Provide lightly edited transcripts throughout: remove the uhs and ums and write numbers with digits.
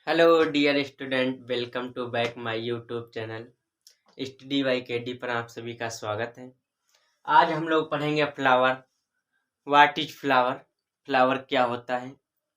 Hello dear student, welcome to back my YouTube channel study by KD पर आप सभी का स्वागत है। आज हम लोग पढ़ेंगे flower. What is flower? Flower क्या होता है?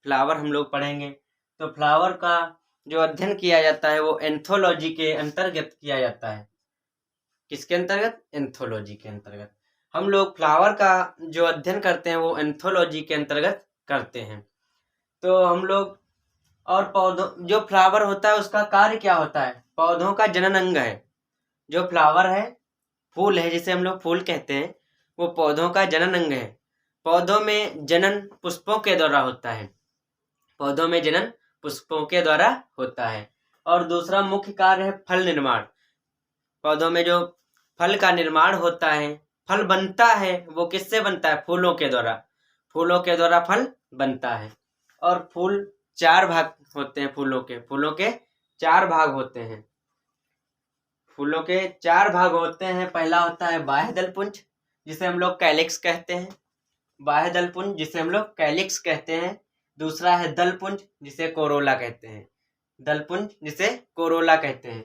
फ्लावर हम लोग पढ़ेंगे। तो फ्लावर का जो अध्ययन किया जाता है वो एंथोलॉजी के अंतर्गत किया जाता है। किसके अंतर्गत? एंथोलॉजी के अंतर्गत। हम लोग फ्लावर का जो अध्ययन करते हैं वो एंथोलॉजी के अंतर्गत करते हैं। तो हम लोग और पौधों जो फ्लावर होता है उसका कार्य क्या होता है? पौधों का जनन अंग है। जो फ्लावर है, फूल है, जिसे हम लोग फूल कहते हैं, वो पौधों का जनन अंग है। पौधों में जनन पुष्पों के द्वारा होता है। पौधों में जनन पुष्पों के द्वारा होता है। और दूसरा मुख्य कार्य है फल निर्माण। पौधों में जो फल का निर्माण होता है, फल बनता है, वो किससे बनता है? फूलों के द्वारा। फूलों के द्वारा फल बनता है। और फूल चार भाग होते हैं। फूलों के चार भाग होते हैं। फूलों के चार भाग होते हैं। पहला होता है बाह्य दलपुंज, जिसे हम लोग कैलिक्स कहते हैं। बाह्य दलपुंज जिसे हम लोग कैलिक्स कहते हैं। दूसरा है दलपुंज, जिसे कोरोला कहते हैं। दलपुंज जिसे कोरोला कहते हैं।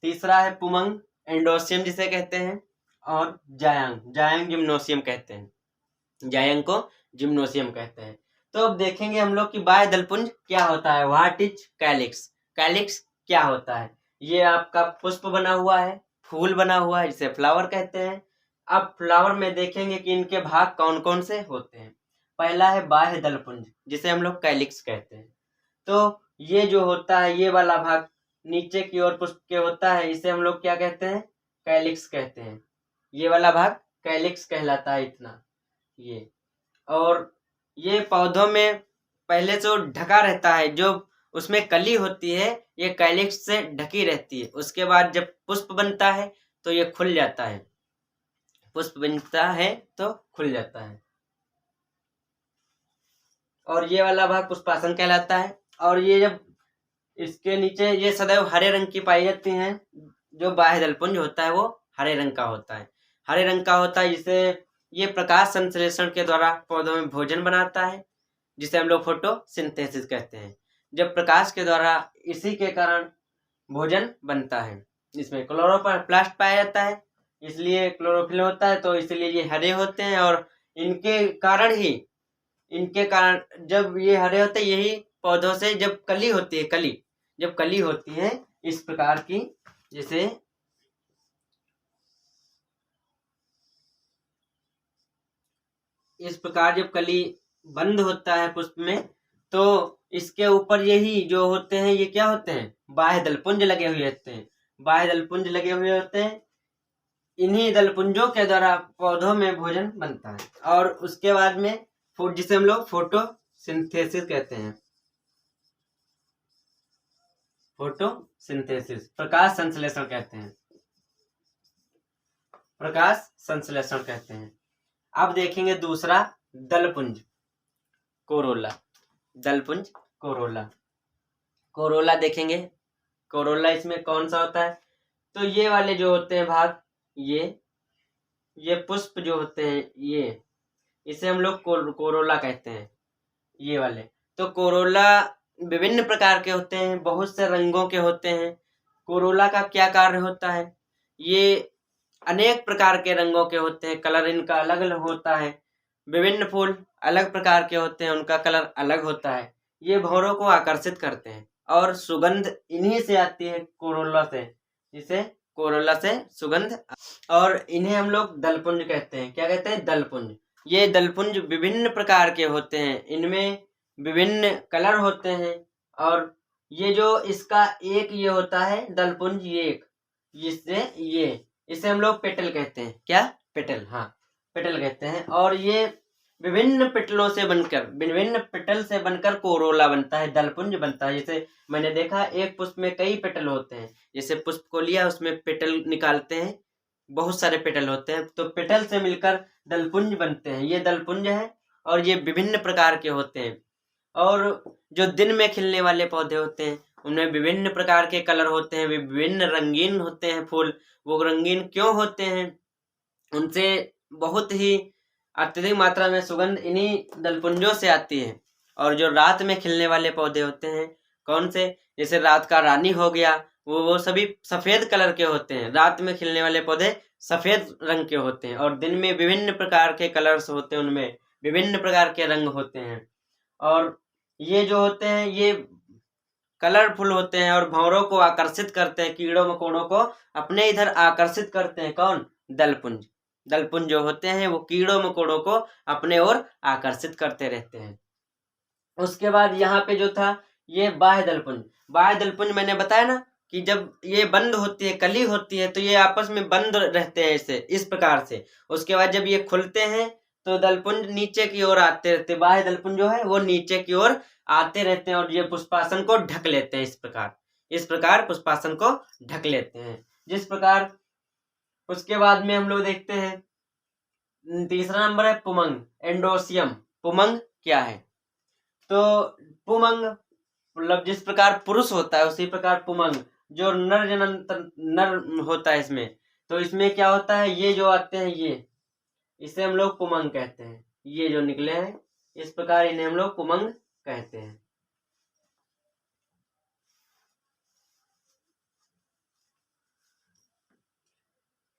तीसरा है पुमंग एंडोसियम जिसे कहते हैं। और जायांग जिम्नोसियम कहते हैं। जायांग को जिम्नोसियम कहते हैं। तो अब देखेंगे हम लोग कि बाह्य दलपुंज क्या होता है। What is calyx? कैलिक्स क्या होता है? ये आपका पुष्प बना हुआ है, फूल बना हुआ है, जिसे फ्लावर कहते हैं। अब फ्लावर में देखेंगे कि इनके भाग कौन कौन से होते हैं। पहला है बाह्य दलपुंज, जिसे हम लोग कैलिक्स कहते हैं। तो ये जो होता है, ये वाला भाग नीचे की ओर पुष्प के होता है, इसे हम लोग क्या कहते हैं? कैलिक्स कहते हैं। ये वाला भाग कैलिक्स कहलाता है, इतना ये। और ये पौधों में पहले से ढका रहता है। जो उसमें कली होती है, ये कैलिक्स से ढकी रहती है। उसके बाद जब पुष्प बनता है तो ये खुल जाता है। पुष्प बनता है तो खुल जाता है। और ये वाला भाग पुष्पासन कहलाता है। और ये जब इसके नीचे, ये सदैव हरे रंग की पाई जाती हैं। जो बाह्य दलपुंज होता है वो हरे रंग का होता है। हरे रंग का होता है, जिसे ये प्रकाश संश्लेषण के द्वारा पौधों में भोजन बनाता है, जिसे हम लोग फोटोसिंथेसिस कहते हैं। जब प्रकाश के द्वारा इसी के कारण भोजन बनता है। इसमें क्लोरोप्लास्ट पाया जाता है, इसलिए क्लोरोफिल होता है। तो इसलिए ये हरे होते हैं। और इनके कारण जब ये हरे होते हैं, यही पौधों से जब कली होती है, जब कली होती है इस प्रकार की, जैसे इस प्रकार जब कली बंद होता है पुष्प में, तो इसके ऊपर यही जो होते हैं, ये क्या होते हैं? बाह्य दलपुंज लगे हुए होते हैं। बाह्य दलपुंज लगे हुए होते हैं। इन्हीं दलपुंजों के द्वारा पौधों में भोजन बनता है। और उसके बाद में जिसे हम लोग फोटोसिंथेसिस कहते हैं। फोटोसिंथेसिस प्रकाश संश्लेषण कहते हैं। प्रकाश संश्लेषण कहते हैं। अब देखेंगे दूसरा दलपुंज, कोरोला। दलपुंज कोरोला। कोरोला देखेंगे। कोरोला इसमें कौन सा होता है? तो ये वाले जो होते हैं भाग, ये पुष्प जो होते हैं, ये इसे हम लोग कोरोला कहते हैं। ये वाले तो कोरोला विभिन्न प्रकार के होते हैं, बहुत से रंगों के होते हैं। कोरोला का क्या कार्य होता है? ये अनेक प्रकार के रंगों के होते हैं, कलर इनका अलग अलग होता है। विभिन्न फूल अलग प्रकार के होते हैं, उनका कलर अलग होता है। ये भंवरों को आकर्षित करते हैं। और सुगंध इन्हीं से आती है, कोरोला से। जिसे कोरोला से सुगंध। और इन्हें हम लोग दलपुंज कहते हैं। क्या कहते हैं? दलपुंज। ये दलपुंज विभिन्न प्रकार के होते हैं, इनमें विभिन्न कलर होते हैं। और ये जो इसका एक ये होता है दलपुंज, ये एक, इसे हम लोग पेटल कहते हैं। क्या? पेटल। हाँ, पेटल कहते हैं। और ये विभिन्न पेटल से बनकर कोरोला बनता है, दलपुंज बनता है। जैसे मैंने देखा, एक पुष्प में कई पेटल होते हैं। जैसे पुष्प को लिया, उसमें पेटल निकालते हैं, बहुत सारे पेटल होते हैं, तो पेटल से मिलकर दलपुंज बनते हैं। ये दलपुंज है। और ये विभिन्न प्रकार के होते हैं। और जो दिन में खिलने वाले पौधे होते हैं, उनमें विभिन्न प्रकार के कलर होते हैं, विभिन्न रंगीन होते हैं फूल। वो रंगीन क्यों होते हैं? उनसे बहुत ही अत्यधिक मात्रा में सुगंध इन्हीं दलपुंजों से आती है। और जो रात में खिलने वाले पौधे होते हैं, कौन से? जैसे रात का रानी हो गया, वो सभी सफेद कलर के होते हैं। रात में खिलने वाले पौधे सफेद रंग के होते हैं और दिन में विभिन्न प्रकार के कलर्स होते हैं, उनमें विभिन्न प्रकार के रंग होते हैं। और ये जो होते हैं ये कलरफुल होते हैं और भंवरों को आकर्षित करते हैं, कीड़ों मकोड़ों को अपने इधर आकर्षित करते हैं। कौन? दलपुंज। दलपुंज जो होते हैं वो कीड़ों मकोड़ों को अपने ओर आकर्षित करते रहते हैं। उसके बाद यहाँ पे जो था ये बाह्य दलपुंज। बाह्य दलपुंज मैंने बताया ना कि जब ये बंद होती है, कली होती है, तो ये आपस में बंद रहते हैं ऐसे, इस प्रकार से। उसके बाद जब ये खुलते हैं तो दलपुंज नीचे की ओर आते रहते हैं। बाह्य दलपुंज जो है वो नीचे की ओर आते रहते हैं और ये पुष्पासन को ढक लेते हैं। इस प्रकार पुष्पासन को ढक लेते हैं, जिस प्रकार। उसके बाद में हम लोग देखते हैं तीसरा नंबर है पुमंग, एंडोसियम। पुमंग क्या है? तो पुमंग मतलब जिस प्रकार पुरुष होता है उसी प्रकार पुमंग, जो नर होता है इसमें। तो इसमें क्या होता है, ये जो आते हैं ये, इसे हम लोग पुमंग कहते हैं। ये जो निकले हैं इस प्रकार इन्हें हम लोग पुमंग कहते हैं।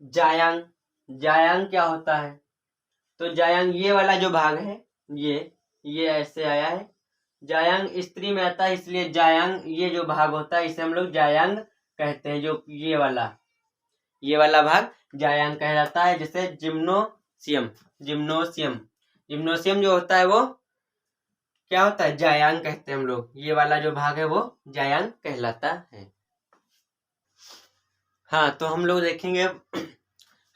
जायांग। जायांग क्या होता है? तो जायांग ये वाला जो भाग है, ये ऐसे आया है। जायांग स्त्री में आता है, इसलिए जायांग ये जो भाग होता है इसे हम लोग जायांग कहते हैं। जो ये वाला भाग जायांग कहलाता है। जैसे जिम्नोसियम। जिम्नोसियम जो होता है वो क्या होता है? जायांग कहते हैं हम लोग। ये वाला जो भाग है वो जायांग कहलाता है। हाँ, तो हम लोग देखेंगे,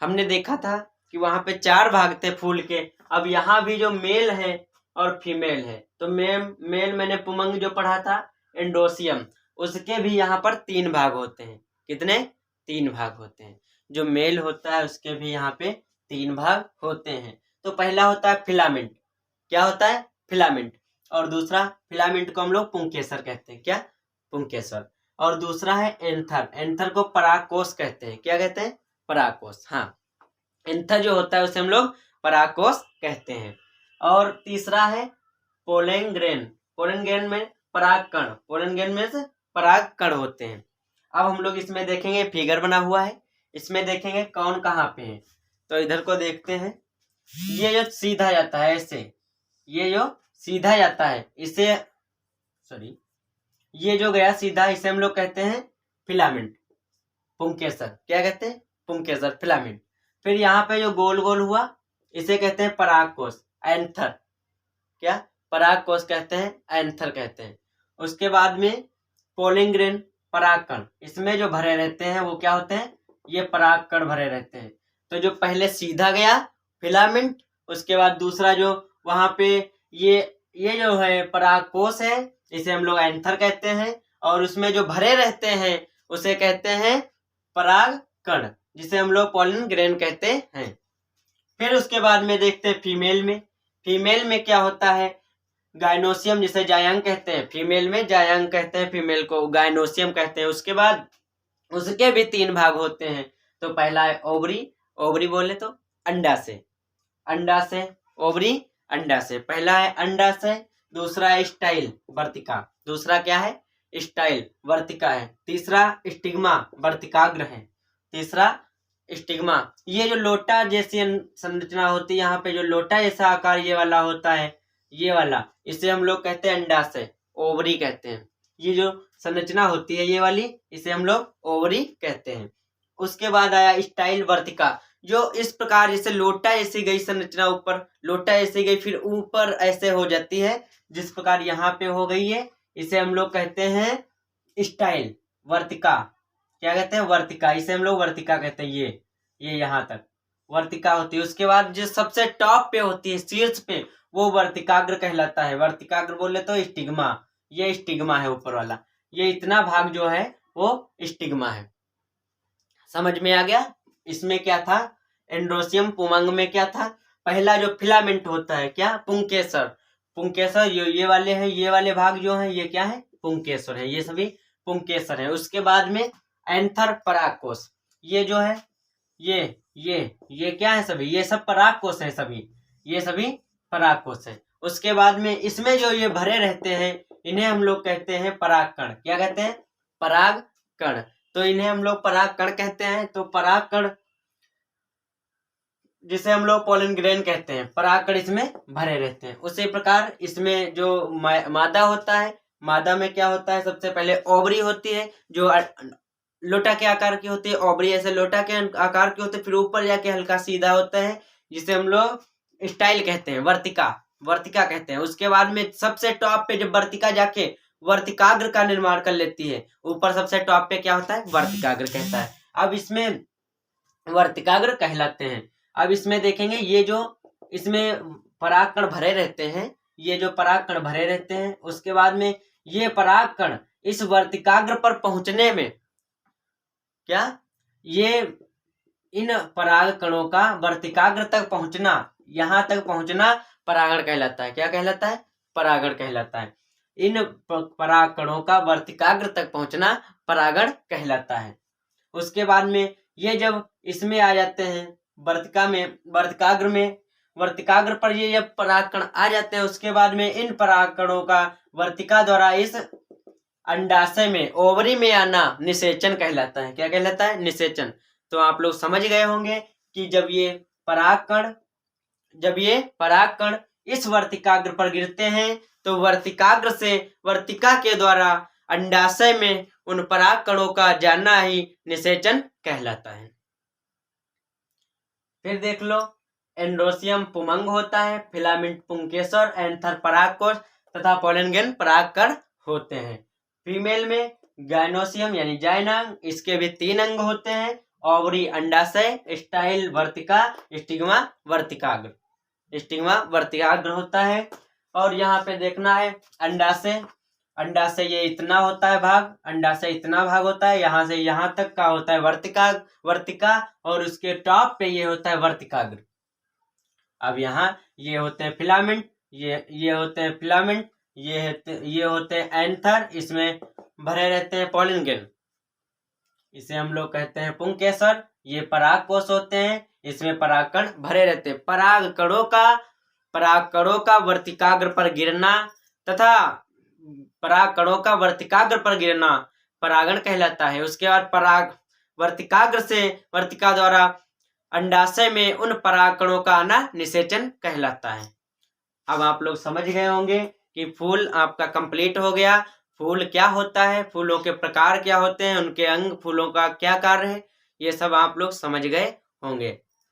हमने देखा था कि वहां पे 4 भाग थे फूल के। अब यहाँ भी जो मेल है और फीमेल है, तो मेल मैंने पुमंग जो पढ़ा था एंडोसियम, उसके भी यहाँ पर 3 भाग होते हैं। कितने? 3 भाग होते हैं। जो मेल होता है उसके भी यहाँ पे 3 भाग होते हैं। तो पहला होता है फिलामेंट। क्या होता है? फिलामेंट। और दूसरा, फिलामेंट को हम लोग पुंकेसर कहते हैं। क्या? पुंकेसर। और दूसरा है एंथर। एंथर को परागकोश कहते हैं। क्या कहते हैं? परागकोश। हाँ, एंथर जो होता है उसे हम लोग परागकोश कहते हैं। और तीसरा है पोलन ग्रेन। पोलन ग्रेन में परागकण। पोलन ग्रेन में से परागकण होते हैं। अब हम लोग इसमें देखेंगे, फिगर बना हुआ है, इसमें देखेंगे कौन कहाँ पे है। तो इधर को देखते हैं, ये जो सीधा जाता है ऐसे, ये जो सीधा जाता है इसे, सॉरी, ये जो गया सीधा इसे हम लोग कहते हैं फिलामेंट, पुंकेसर। क्या कहते हैं? पुंकेसर, फिलामेंट। फिर यहाँ पे जो गोल गोल हुआ इसे कहते हैं परागकोश, एंथर। क्या? परागकोश कहते हैं, एंथर कहते हैं। उसके बाद में पोलन ग्रेन, परागकण। इसमें जो भरे रहते हैं वो क्या होते हैं? ये परागकण भरे रहते हैं। तो जो पहले सीधा गया फिलामेंट, उसके बाद दूसरा जो वहां पे ये जो है परागकोश है, इसे हम लोग एंथर कहते हैं। और उसमें जो भरे रहते हैं उसे कहते हैं परागकण, जिसे हम लोग पोलन ग्रेन कहते हैं। फिर उसके बाद में देखते हैं फीमेल में क्या होता है? गायनोसियम, जिसे जायांग कहते हैं। फीमेल में जायांग कहते हैं, फीमेल को गायनोसियम कहते हैं। उसके बाद उसके भी 3 भाग होते हैं। तो पहला है ओवरी। ओवरी बोले तो अंडा से ओवरी, अंडा से। पहला है अंडा से, दूसरा है स्टाइल, वर्तिका। दूसरा क्या है? स्टाइल, वर्तिका है। तीसरा स्टिग्मा, वर्तिकाग्र है। तीसरा स्टिग्मा। ये जो लोटा जैसी संरचना होती है, यहाँ पे जो लोटा जैसा आकार ये वाला होता है, ये वाला, इसे हम लोग कहते हैं अंडाशय, ओवरी कहते हैं। ये जो संरचना होती है ये वाली, इसे हम लोग ओवरी कहते हैं। उसके बाद आया स्टाइल, वर्तिका, जो इस प्रकार जैसे लोटा ऐसी गई संरचना, ऊपर लोटा ऐसी गई, फिर ऊपर ऐसे हो जाती है, जिस प्रकार यहाँ पे हो गई है, इसे हम लोग कहते हैं स्टाइल, वर्तिका। क्या कहते हैं? वर्तिका। इसे हम लोग वर्तिका कहते हैं। ये यहाँ तक वर्तिका होती है। उसके बाद जो सबसे टॉप पे होती है, शीर्ष पे, वो वर्तिकाग्र कहलाता है। वर्तिकाग्र बोले तो स्टिग्मा, ये स्टिग्मा है ऊपर वाला। ये इतना भाग जो है वो स्टिग्मा है। समझ में आ गया? इसमें क्या था? एंड्रोसियम, पुमंग में क्या था? पहला जो फिलामेंट होता है, क्या? पुंकेसर। ये वाले हैं, ये वाले भाग जो है ये क्या है? पुंकेसर है। ये सभी पुंकेसर है। उसके बाद में एंथर, परागकोश। ये जो है ये क्या है? सभी ये सब परागकोश है। सभी ये सभी परागकोश है। उसके बाद में इसमें जो ये भरे रहते हैं इन्हें हम लोग कहते हैं परागकण। क्या कहते हैं? परागकण। तो इन्हें हम लोग परागकण कहते हैं। तो परागकण जिसे हम लोग पोलन ग्रेन कहते हैं, परागकण इसमें भरे रहते हैं। उसी प्रकार इसमें जो मादा होता है, मादा में क्या होता है? सबसे पहले ओवरी होती है जो लोटा के आकार की होती है। ओवरी ऐसे लोटा के आकार की होती है, फिर ऊपर जाके हल्का सीधा होता है जिसे हम लोग स्टाइल कहते हैं, वर्तिका, वर्तिका कहते हैं। उसके बाद में सबसे टॉप पे जब वर्तिका जाके वर्तिकाग्र का निर्माण कर लेती है, ऊपर सबसे टॉप पे क्या होता है? वर्तिकाग्र कहता है। अब इसमें वर्तिकाग्र कहलाते हैं। अब इसमें देखेंगे ये जो इसमें परागकण भरे रहते हैं, ये जो परागकण भरे रहते हैं, उसके बाद में ये परागकण इस वर्तिकाग्र पर पहुंचने में क्या, ये इन परागकणों का वर्तिकाग्र तक पहुंचना, यहां तक पहुंचना परागण कहलाता है। क्या कहलाता है? परागण कहलाता है। इन परागकणों का वर्तिकाग्र तक पहुंचना परागण कहलाता है। उसके बाद में ये जब इसमें आ जाते हैं वर्तिका में, वर्तिकाग्र में, वर्तिकाग्र पर ये जब परागकण आ जाते हैं, उसके बाद में इन परागकणों का वर्तिका द्वारा इस अंडाशय में, ओवरी में आना निषेचन कहलाता है। क्या कहलाता है? निषेचन। तो आप लोग समझ गए होंगे कि जब ये परागकण इस वर्तिकाग्र पर गिरते हैं तो वर्तिकाग्र से वर्तिका के द्वारा अंडाशय में उन परागकणों का जाना ही निषेचन कहलाता है। फिर देख लो, एंड्रोसियम पुमंग होता है, फिलामेंट पुंकेसर, एंथर परागकोश तथा पोलन परागकण होते हैं। फीमेल में गायनोसियम यानी जाइनांग, इसके भी 3 अंग होते हैं, ओवरी अंडाशय, स्टाइल वर्तिका, स्टिग्मा वर्तिकाग्र। स्टिग्मा वर्तिकाग्र होता है। और यहाँ पे देखना है अंडाशय, अंडाशय ये इतना होता है भाग, अंडाशय इतना भाग होता है, यहाँ से यहाँ तक का होता है वर्तिका, और उसके टॉप पे ये होता है वर्तिकाग्र। अब यहाँ ये होते हैं फिलामेंट, ये होते हैं फिलामेंट, ये होते हैं एंथर, इसमें भरे रहते हैं पोलन ग्रेन, इसे हम लोग कहते हैं पुंकेसर। ये परागकोश होते हैं, इसमें परागकण भरे रहते हैं। परागकणों का वर्तिकाग्र पर गिरना तथा परागकणों का वर्तिकाग्र पर गिरना परागण कहलाता है। उसके बाद वर्तिकाग्र से वर्तिका द्वारा अंडाशय में उन परागकणों का आना निषेचन कहलाता है। अब आप लोग समझ गए होंगे कि फूल आपका कंप्लीट हो गया। फूल क्या होता है, फूलों के प्रकार क्या होते हैं, उनके अंग, फूलों का क्या कार्य है, ये सब आप लोग समझ गए होंगे।